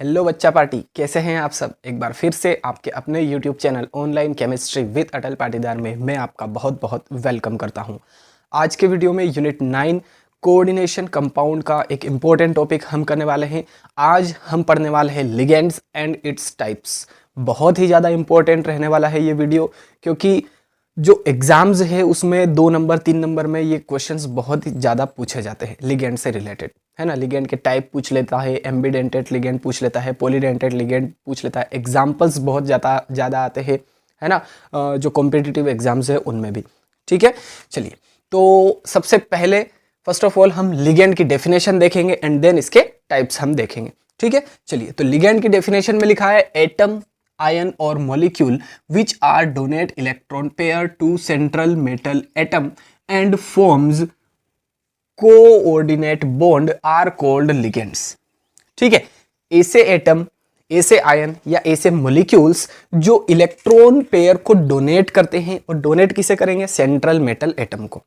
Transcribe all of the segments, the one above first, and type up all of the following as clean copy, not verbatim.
Hello बच्चा party, कैसे हैं आप सब। एक बार फिर से आपके अपने YouTube channel online chemistry with Atal Patidar में मैं आपका बहुत बहुत वेलकम करता हूं। आज के वीडियो में यूनिट 9 कोऑर्डिनेशन कंपाउंड का एक इम्पोर्टेंट टॉपिक हम करने वाले हैं। आज हम पढ़ने वाले हैं लिगेंड्स एंड इट्स टाइप्स। बहुत ही ज़्यादा इम्पोर्टेंट रहने वाला है ये वीडियो, क्योंकि जो एग्जाम्स है उसमें 2 नंबर 3 नंबर में ये क्वेश्चंस बहुत ही ज़्यादा पूछे जाते हैं लिगेंड से रिलेटेड, है ना। लिगेंड के टाइप पूछ लेता है, एम्बीडेंटेड लिगेंड पूछ लेता है, पॉलीडेंटेड लिगेंड पूछ लेता है। एग्जाम्पल्स बहुत ज़्यादा आते हैं, है ना, जो कॉम्पिटिटिव एग्जाम्स है उनमें भी। ठीक है, चलिए तो सबसे पहले फर्स्ट ऑफ ऑल हम लिगेंड की डेफिनेशन देखेंगे एंड देन इसके टाइप्स हम देखेंगे। ठीक है, चलिए तो लिगेंड की डेफिनेशन में लिखा है atom, ion or molecule which are donate electron pair to central metal atom and forms coordinate bond are called ligands। ठीक है, ऐसे एटम, ऐसे आयन या ऐसे मॉलिक्यूल्स जो इलेक्ट्रॉन पेयर को डोनेट करते हैं, और डोनेट किसे करेंगे? सेंट्रल मेटल एटम को।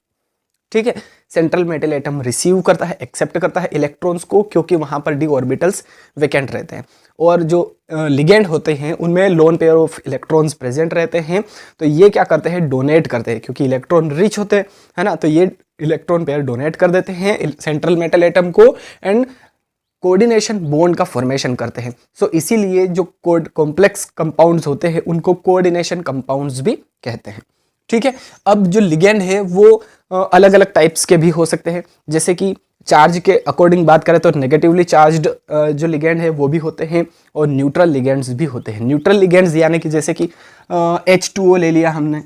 ठीक है, सेंट्रल मेटल एटम रिसीव करता है, एक्सेप्ट करता है इलेक्ट्रॉन्स को, क्योंकि वहां पर डी ऑर्बिटल्स वैकेंट रहते हैं, और जो लिगेंड होते हैं उनमें loan pair of electrons present रहते हैं। तो ये क्या करते हैं? डोनेट करते हैं, क्योंकि इलेक्ट्रॉन रिच होते हैं, है ना। तो ये इलेक्ट्रॉन पेयर डोनेट कर देते हैं सेंट्रल मेटल एटम को एंड कोऑर्डिनेशन बॉन्ड का फॉर्मेशन करते हैं। सो इसीलिए जो कॉम्प्लेक्स कंपाउंड्स होते हैं उनको कोऑर्डिनेशन कंपाउंड्स भी कहते हैं। ठीक है, अब जो लिगेंड है वो अलग अलग टाइप्स के भी हो सकते हैं। जैसे कि चार्ज के अकॉर्डिंग बात करें तो नेगेटिवली चार्ज्ड जो लिगेंड है वो भी होते हैं, और न्यूट्रल लिगेंड्स भी होते हैं। न्यूट्रल लिगेंड्स यानी कि जैसे कि H2O ले लिया हमने,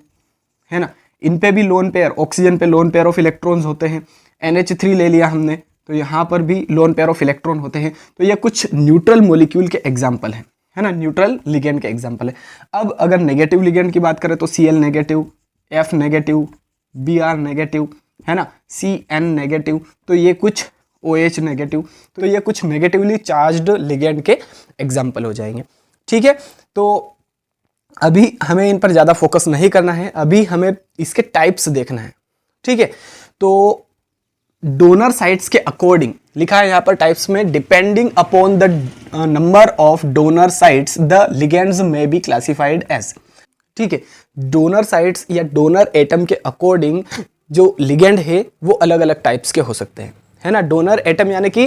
है ना, इन पे भी लोन पेयर, ऑक्सीजन पे लोन पेयर ऑफ इलेक्ट्रॉन्स होते हैं। NH3 ले लिया हमने, तो यहाँ पर भी लोन पेयर ऑफ इलेक्ट्रॉन होते हैं। तो ये कुछ न्यूट्रल मॉलिक्यूल के एग्जाम्पल हैं, है ना, न्यूट्रल लिगेंड के एग्जाम्पल है। अब अगर नेगेटिव लिगेंड की बात करें तो Cl negative, F negative, Br negative, है ना, Cn नेगेटिव, तो ये कुछ OH नेगेटिव, तो ये कुछ नेगेटिवली चार्ज्ड लिगेंड के एग्जाम्पल हो जाएंगे। ठीक है, तो अभी हमें इन पर ज़्यादा फोकस नहीं करना है, अभी हमें इसके टाइप्स देखना है। ठीक है, तो डोनर साइट्स के अकॉर्डिंग लिखा है यहाँ पर टाइप्स में, depending upon the number of donor sites the ligands में बी क्लासिफाइड एज। ठीक है, डोनर साइट्स या डोनर एटम के अकॉर्डिंग जो लिगेंड है वो अलग अलग टाइप्स के हो सकते हैं, है ना। डोनर एटम यानी कि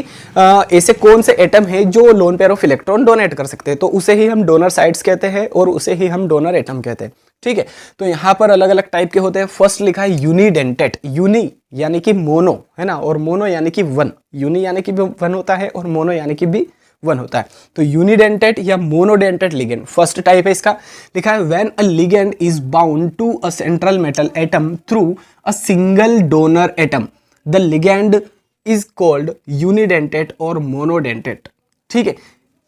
ऐसे कौन से एटम है जो loan pair of electron donate कर सकते हैं, तो उसे ही हम डोनर साइट्स कहते हैं और उसे ही हम डोनर एटम कहते हैं। ठीक है, तो यहाँ पर अलग अलग टाइप के होते हैं। फर्स्ट लिखा है यूनिडेंटेट, यूनी यानी कि मोनो, है ना, और मोनो यानी कि वन। यूनी यानी कि वन होता है और मोनो यानी कि भी वन होता है। तो यूनिडेंटेट या मोनोडेंटेट लिगेंड फर्स्ट टाइप है इसका। लिखा है when a ligand is bound to a central metal atom through a single donor atom, the ligand is called unidentate और मोनोडेंटेट। ठीक है,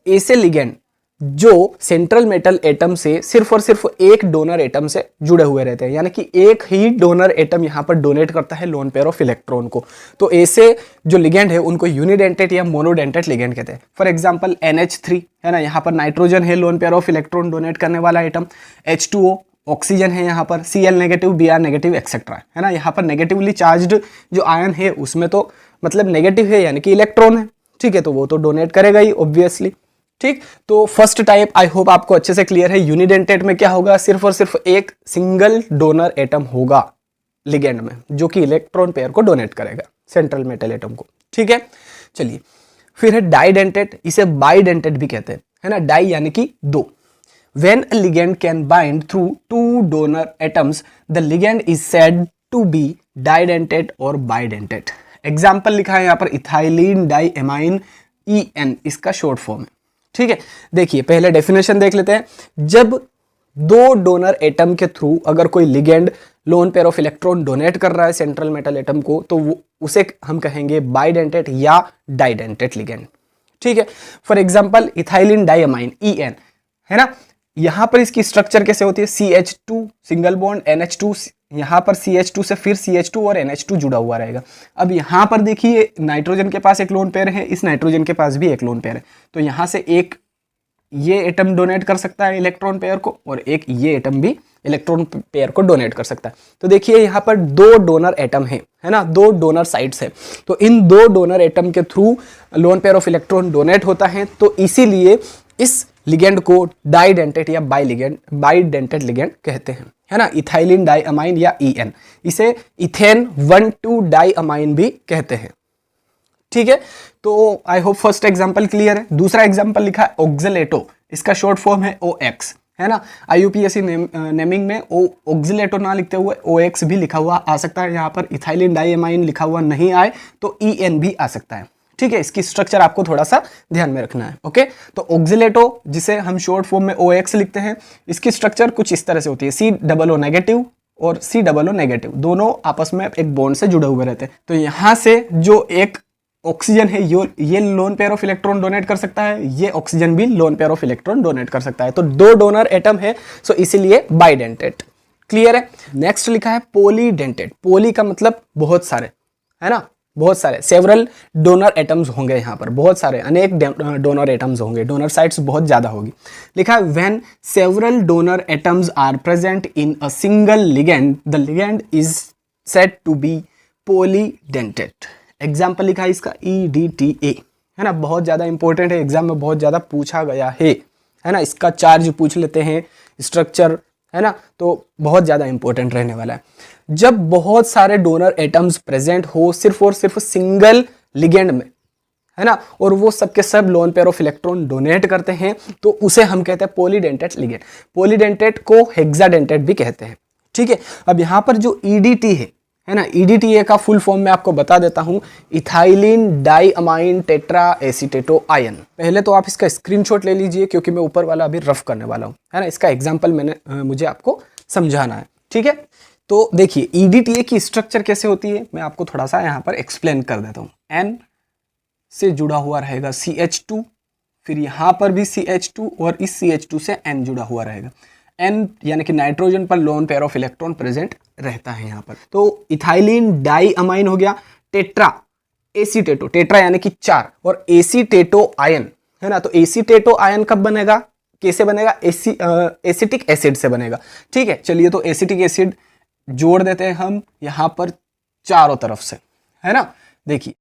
ऐसे लिगेंड जो सेंट्रल मेटल एटम से सिर्फ और सिर्फ एक डोनर एटम से जुड़े हुए रहते हैं, यानी कि एक ही डोनर एटम यहां पर डोनेट करता है लोन पेयर ऑफ इलेक्ट्रॉन को, तो ऐसे जो लिगेंड है उनको यूनिडेंटेट या मोनोडेंटेट लिगेंड कहते हैं। फॉर एग्जांपल NH3, है ना, यहाँ पर नाइट्रोजन है loan pair of electron donate करने वाला एटम। H2O ऑक्सीजन है यहाँ पर, Cl negative, Br negative etcetera, है ना। यहाँ पर नेगेटिवली चार्ज्ड जो आयन है उसमें तो मतलब नेगेटिव है यानी कि इलेक्ट्रॉन है। ठीक है, तो वो तो डोनेट करेगा ही ऑब्वियसली। ठीक, तो फर्स्ट टाइप आई होप आपको अच्छे से क्लियर है। यूनिडेंटेट में क्या होगा? सिर्फ और सिर्फ एक सिंगल डोनर एटम होगा लिगेंड में, जो कि इलेक्ट्रॉन पेयर को डोनेट करेगा सेंट्रल मेटल एटम को। ठीक है, चलिए फिर है डाइडेंटेट, इसे बाइडेंटेट भी कहते हैं, है ना। डाई यानी कि दो। When a ligand can bind through two donor atoms, the ligand is said to be didentate or bidentate। Example लिखा है यहाँ पर इथाइलिन डाइएमाइन, EN इसका शॉर्ट फॉर्म है। ठीक है, देखिए पहले डेफिनेशन देख लेते हैं। जब दो डोनर एटम के थ्रू अगर कोई ligand lone pair of electron donate कर रहा है सेंट्रल मेटल एटम को, तो उसे हम कहेंगे बाइडेंटेट या डाइडेंटेट लिगेंड। ठीक है, for example ethylene diamine, EN, है ना। यहां पर इसकी स्ट्रक्चर कैसे होती है? CH2 सिंगल बॉन्ड, NH2, यहां पर CH2 से फिर CH2 और NH2 जुड़ा हुआ रहेगा। अब यहां पर देखिए नाइट्रोजन के पास एक लोन पेयर है, इस नाइट्रोजन के पास भी एक लोन पेयर है, तो यहां से एक ये एटम डोनेट कर सकता है इलेक्ट्रॉन पेयर को और एक ये एटम भी इलेक्ट्रॉन पेयर को डोनेट कर सकता है। तो देखिए यहाँ पर दो डोनर एटम है ना, दो डोनर साइट्स है, तो इन दो डोनर एटम के through loan pair of electron donate होता है। तो इसीलिए इस लिगेंड को डाइडेंटेट या बाइडेंटेट लिगेंड कहते हैं, है ना, इथाइलिन डाइअमाइन या EN। इसे इथेन 1,2 डाइअमाइन भी कहते हैं। ठीक है, तो I hope first example clear है। दूसरा एग्जांपल लिखा है ऑक्जेलेटो, इसका शॉर्ट फॉर्म है OX, है ना। IUPAC नेमिंग में ऑक्जेलेटो ना लिखते हुए OX भी लिखा हुआ आ सकता है। यहाँ पर इथाइलिन डाइअमाइन लिखा हुआ नहीं आए तो EN भी आ सकता है। ठीक है, इसकी स्ट्रक्चर आपको थोड़ा सा ध्यान में रखना है। ओके, तो ऑक्जेलेटो जिसे हम शॉर्ट फॉर्म में OX लिखते हैं, इसकी स्ट्रक्चर कुछ इस तरह से होती है, COO नेगेटिव और COO नेगेटिव दोनों आपस में एक बॉन्ड से जुड़े हुए रहते हैं। तो यहाँ से जो एक ऑक्सीजन है ये loan pair of electron donate कर सकता है, ये ऑक्सीजन भी loan pair of electron donate कर सकता है। तो दो डोनर एटम है, सो इसीलिए बाइडेंटेट। क्लियर है। नेक्स्ट लिखा है पॉलीडेंटेट। पॉली का मतलब बहुत सारे, है ना, बहुत सारे, सेवरल डोनर एटम्स होंगे यहाँ पर, बहुत सारे, अनेक डोनर एटम्स होंगे, डोनर साइट्स बहुत ज्यादा होगी। लिखा है when several donor atoms are present in a single ligand the ligand is said to be polydentate. Example लिखा है इसका EDTA, है ना, बहुत ज्यादा इंपॉर्टेंट है, एग्जाम में बहुत ज्यादा पूछा गया है ना। इसका चार्ज पूछ लेते हैं, स्ट्रक्चर, है ना, तो बहुत ज्यादा इंपॉर्टेंट रहने वाला है। जब बहुत सारे डोनर एटम्स प्रेजेंट हो सिर्फ और सिर्फ सिंगल लिगेंड में, है ना, और वो सबके सब loan pair of electron donate करते हैं, तो उसे हम कहते हैं पॉलीडेंटेट लिगेंड। पॉलीडेंटेट को हेक्साडेंटेट भी कहते हैं। ठीक है, अब यहाँ पर जो EDT है ना, EDTA का फुल फॉर्म मैं आपको बता देता हूं, ethylene diamine tetra acetato ion. पहले तो आप इसका स्क्रीनशॉट ले लीजिए क्योंकि मैं ऊपर वाला अभी रफ करने वाला हूं, है ना, इसका एग्जांपल मुझे आपको समझाना है। ठीक है, तो देखिए EDTA की स्ट्रक्चर कैसे होती है मैं आपको थोड़ा सा यहाँ पर एक्सप्लेन कर देता हूँ। N से जुड़ा हुआ रहेगा CH2, फिर यहाँ पर भी CH2 और इस CH2 से N जुड़ा हुआ रहेगा। N यानी कि नाइट्रोजन पर loan pair of electron present रहता है यहाँ पर। तो इथाइलिन डाइअमाइन हो गया, टेट्रा एसीटेटो, टेट्रा यानी कि 4, और एसीटेटो आयन, है ना। तो एसीटेटो आयन कब बनेगा, कैसे बनेगा, एसिटिक एसिड से बनेगा। ठीक है, चलिए तो एसिटिक एसिड जोड़ देते हैं हम यहाँ पर चारों तरफ से, है ना। देखिए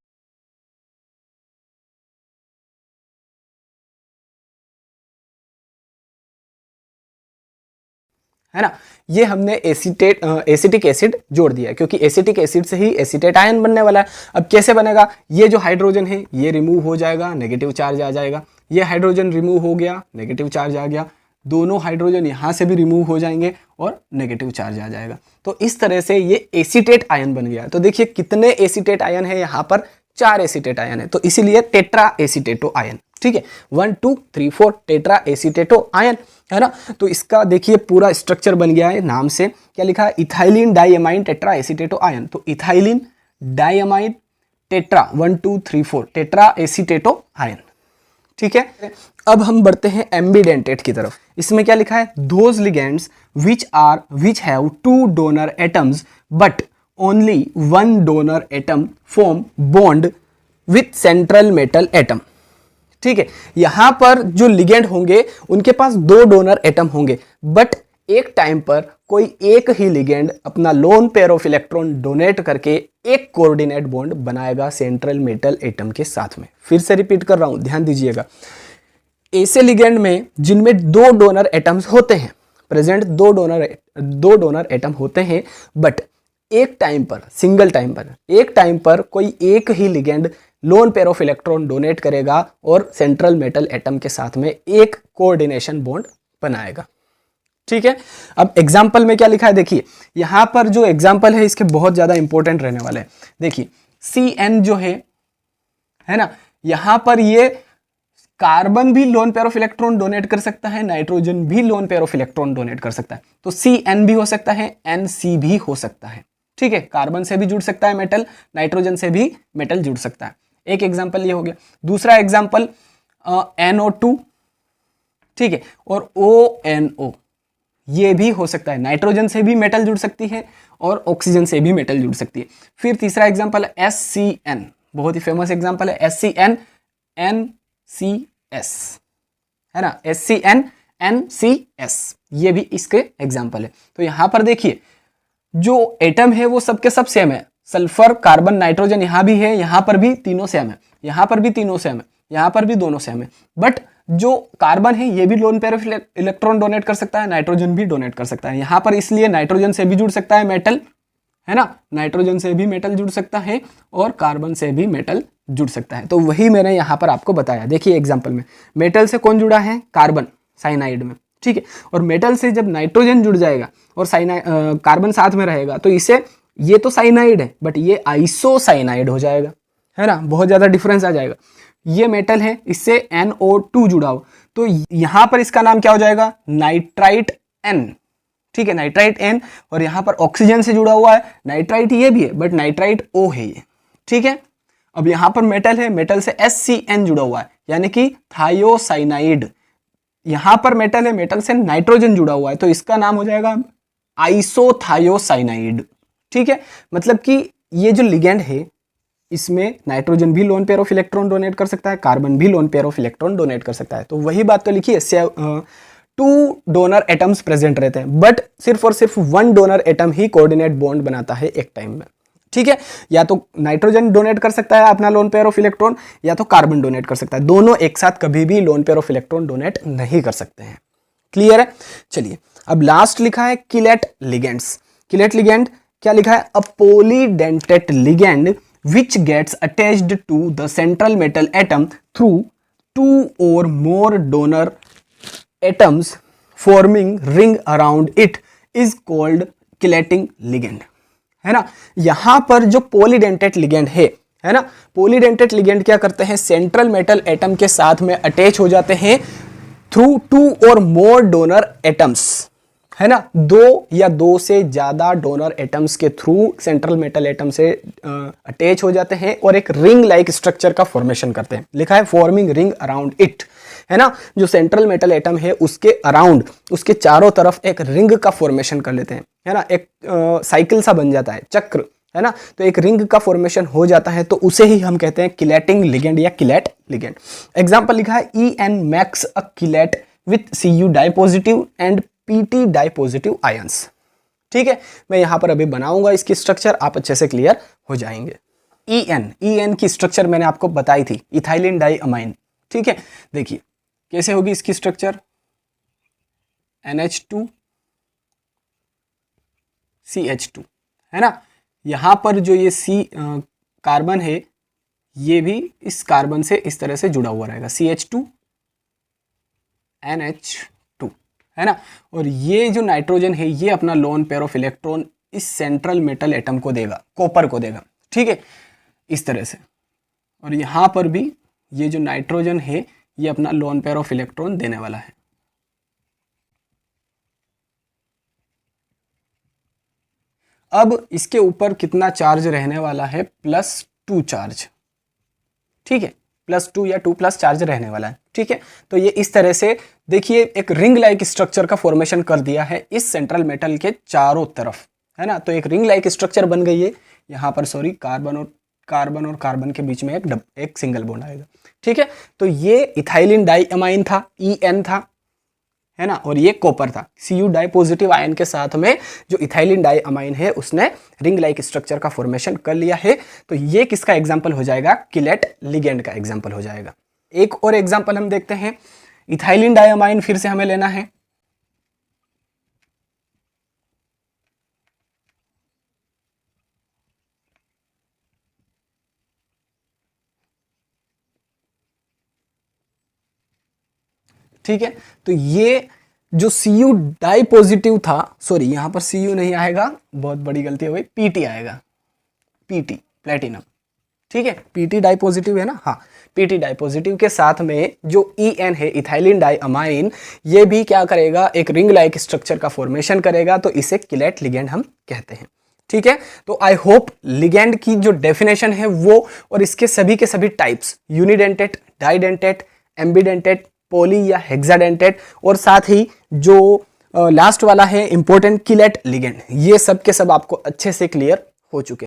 है ना, ये हमने एसिटिक एसिड जोड़ दिया क्योंकि एसिटिक एसिड से ही एसीटेट आयन बनने वाला है। अब कैसे बनेगा, ये जो हाइड्रोजन है ये रिमूव हो जाएगा, नेगेटिव चार्ज आ जाएगा, ये हाइड्रोजन रिमूव हो गया, नेगेटिव चार्ज आ गया, दोनों हाइड्रोजन यहाँ से भी रिमूव हो जाएंगे और नेगेटिव चार्ज आ जाएगा। तो इस तरह से ये एसीटेट आयन बन गया। तो देखिए कितने एसीटेट आयन है यहाँ पर, 4 एसीटेट आयन है, तो इसीलिए टेट्रा एसीटेटो आयन। ठीक है, 1 2 3 4 टेट्रा एसीटेटो आयन, है ना। तो इसका देखिए पूरा स्ट्रक्चर बन गया है, नाम से क्या लिखा है, ethylene diamine tetra acetato ion. तो ethylene diamine tetra 1 2 3 4 tetra acetato ion. ठीक है, अब हम बढ़ते हैं एम्बिडेंटेट की तरफ। इसमें क्या लिखा है, those ligands which have 2 donor atoms but only 1 donor atom form bond with central metal atom. ठीक है, यहां पर जो लिगेंड होंगे उनके पास 2 डोनर एटम होंगे, बट एक टाइम पर कोई एक ही लिगेंड अपना loan pair of electron donate करके एक कोऑर्डिनेट बॉन्ड बनाएगा सेंट्रल मेटल एटम के साथ में। फिर से रिपीट कर रहा हूं, ध्यान दीजिएगा। ऐसे लिगेंड में जिनमें 2 डोनर एटम्स होते हैं, प्रेजेंट 2 डोनर एटम होते हैं, बट एक टाइम पर, सिंगल टाइम पर, एक टाइम पर कोई एक ही ligand lone pair of electron donate करेगा और सेंट्रल मेटल एटम के साथ में एक कोऑर्डिनेशन बॉन्ड बनाएगा। ठीक है, अब एग्जाम्पल में क्या लिखा है, देखिए यहां पर जो एग्जाम्पल है इसके बहुत ज्यादा इंपॉर्टेंट रहने वाले हैं। देखिए CN जो है ना, यहां पर ये कार्बन भी loan pair of electron donate कर सकता है, नाइट्रोजन भी loan pair of electron donate कर सकता है। तो CN भी हो सकता है, NC भी हो सकता है। ठीक है, कार्बन से भी जुड़ सकता है मेटल, नाइट्रोजन से भी मेटल जुड़ सकता है। एक एग्जाम्पल ये हो गया। दूसरा एग्जाम्पल NO2, ठीक है, और ONO, ये भी हो सकता है, नाइट्रोजन से भी मेटल जुड़ सकती है और ऑक्सीजन से भी मेटल जुड़ सकती है। फिर तीसरा एग्जाम्पल है SCN, बहुत ही फेमस एग्जाम्पल है SCN NCS, है ना, SCN NCS, ये भी इसके एग्जाम्पल है। तो यहाँ पर देखिए जो एटम है वो सबके सब सेम है, सल्फर कार्बन नाइट्रोजन यहाँ भी है, यहाँ पर भी तीनों सेम है, यहाँ पर भी तीनों सेम है, यहाँ पर भी दोनों सेम है। बट जो कार्बन है ये भी loan pair of electron donate कर सकता है, नाइट्रोजन भी डोनेट कर सकता है। यहाँ पर इसलिए नाइट्रोजन से भी जुड़ सकता है मेटल, है ना, नाइट्रोजन से भी मेटल जुड़ सकता है और कार्बन से भी मेटल जुड़ सकता है। तो वही मैंने यहाँ पर आपको बताया। देखिए एग्जाम्पल में मेटल से कौन जुड़ा है, कार्बन साइनाइड में, ठीक है। और मेटल से जब नाइट्रोजन जुड़ जाएगा और कार्बन साथ में रहेगा तो इसे, ये तो साइनाइड है बट ये आइसोसाइनाइड हो जाएगा, है ना, बहुत ज्यादा डिफरेंस आ जाएगा। ये मेटल है, इससे NO2 जुड़ा हो तो यहां पर इसका नाम क्या हो जाएगा, नाइट्राइट N, ठीक है, नाइट्राइट N। और यहां पर ऑक्सीजन से जुड़ा हुआ है, नाइट्राइट ये भी है बट नाइट्राइट O है ये, ठीक है। अब यहां पर मेटल है, मेटल से SCN जुड़ा हुआ है यानी कि थायोसाइनाइड। यहां पर मेटल है, मेटल से नाइट्रोजन जुड़ा हुआ है तो इसका नाम हो जाएगा आइसोथायोसाइनाइड, ठीक है। मतलब कि ये जो लिगेंड है इसमें नाइट्रोजन भी loan pair of electron donate कर सकता है, कार्बन भी loan pair of electron donate कर सकता है। तो वही बात तो लिखी है, 2 डोनर एटम्स प्रेजेंट रहते हैं बट सिर्फ और सिर्फ 1 डोनर एटम ही कोऑर्डिनेट बॉन्ड बनाता है एक टाइम में, ठीक है। या तो नाइट्रोजन डोनेट कर सकता है अपना लोन पेयर ऑफ इलेक्ट्रॉन या तो कार्बन डोनेट कर सकता है, दोनों एक साथ कभी भी loan pair of electron donate नहीं कर सकते हैं। क्लियर है। चलिए अब लास्ट लिखा है किलेट लिगेंड्स। किलेट लिगेंड क्या लिखा है, a polydentate ligand which gets attached to the central metal atom through 2 or more donor atoms forming ring around it is called chelating ligand, है ना। यहां पर जो पॉलीडेंटेट लिगेंड है ना, पॉलीडेंटेट लिगेंड क्या करते हैं, सेंट्रल मेटल एटम के साथ में अटैच हो जाते हैं थ्रू 2 और मोर डोनर एटम्स, है ना, 2 या 2 से ज्यादा डोनर एटम्स के थ्रू सेंट्रल मेटल एटम से अटैच हो जाते हैं और एक रिंग लाइक स्ट्रक्चर का फॉर्मेशन करते हैं। लिखा है फॉर्मिंग रिंग अराउंड इट, है ना, जो सेंट्रल मेटल एटम है उसके अराउंड, उसके चारों तरफ एक रिंग का फॉर्मेशन कर लेते हैं, है ना, एक साइकिल सा बन जाता है, चक्र, है ना। तो एक रिंग का फॉर्मेशन हो जाता है तो उसे ही हम कहते हैं किलेटिंग लिगेंड या किलेट लिगेंड। एग्जाम्पल लिखा है EN makes a chelate with Cu dipositive and PT dipositive ions, ठीक है। मैं यहां पर अभी बनाऊंगा इसकी स्ट्रक्चर, आप अच्छे से क्लियर हो जाएंगे। EN की स्ट्रक्चर मैंने आपको बताई थी, इथाइलिन डाई अमाइन, ठीक है। देखिए कैसे होगी इसकी स्ट्रक्चर, NH2 CH2, है ना। यहां पर जो ये कार्बन है ये भी इस कार्बन से इस तरह से जुड़ा हुआ रहेगा, CH2 NH2, है ना। और ये जो नाइट्रोजन है ये अपना लोन पेयर ऑफ इलेक्ट्रॉन इस सेंट्रल मेटल एटम को देगा, कॉपर को देगा, ठीक है, इस तरह से। और यहां पर भी ये जो नाइट्रोजन है ये अपना लोन पेयर ऑफ इलेक्ट्रॉन देने वाला है। अब इसके ऊपर कितना चार्ज रहने वाला है, +2 चार्ज, ठीक है, +2 या 2+ चार्ज रहने वाला है, ठीक है। तो ये इस तरह से देखिए एक रिंग लाइक स्ट्रक्चर का फॉर्मेशन कर दिया है इस सेंट्रल मेटल के चारों तरफ, है ना। तो एक रिंग लाइक स्ट्रक्चर बन गई है यहाँ पर, सॉरी, कार्बन और कार्बन के बीच में एक सिंगल बॉन्ड आएगा, ठीक है। तो ये इथाइलिन डाई अमाइन था, EN था, है ना, और ये कॉपर था, Cu डाइपॉजिटिव आयन के साथ में जो इथाइलिन डाई अमाइन है उसने रिंग लाइक स्ट्रक्चर का फॉर्मेशन कर लिया है। तो ये किसका एग्जांपल हो जाएगा, किलेट लिगेंड का एग्जांपल हो जाएगा। एक और एग्जांपल हम देखते हैं, इथाइलिन डाई अमाइन फिर से हमें लेना है, ठीक है। तो ये जो Cu डाइपॉजिटिव था, सॉरी यहां पर Cu नहीं आएगा, बहुत बड़ी गलती हो गई, PT आएगा, PT प्लेटिनम, ठीक है, PT डाइपॉजिटिव है ना, हाँ, PT डाइपॉजिटिव के साथ में जो EN है इथाइलिन डाई अमाइन, ये भी क्या करेगा, एक रिंग लाइक स्ट्रक्चर का फॉर्मेशन करेगा, तो इसे किलेट लिगेंड हम कहते हैं, ठीक है। तो आई होप लिगेंड की जो डेफिनेशन है वो और इसके सभी के सभी टाइप्स, यूनिडेंटेट, डाइडेंटेट, एम्बिडेंटेट, पॉली या हेक्साडेंटेट, और साथ ही जो लास्ट वाला है इंपॉर्टेंट किलेट लिगेंड, ये सब के सब आपको अच्छे से क्लियर हो चुके हैं।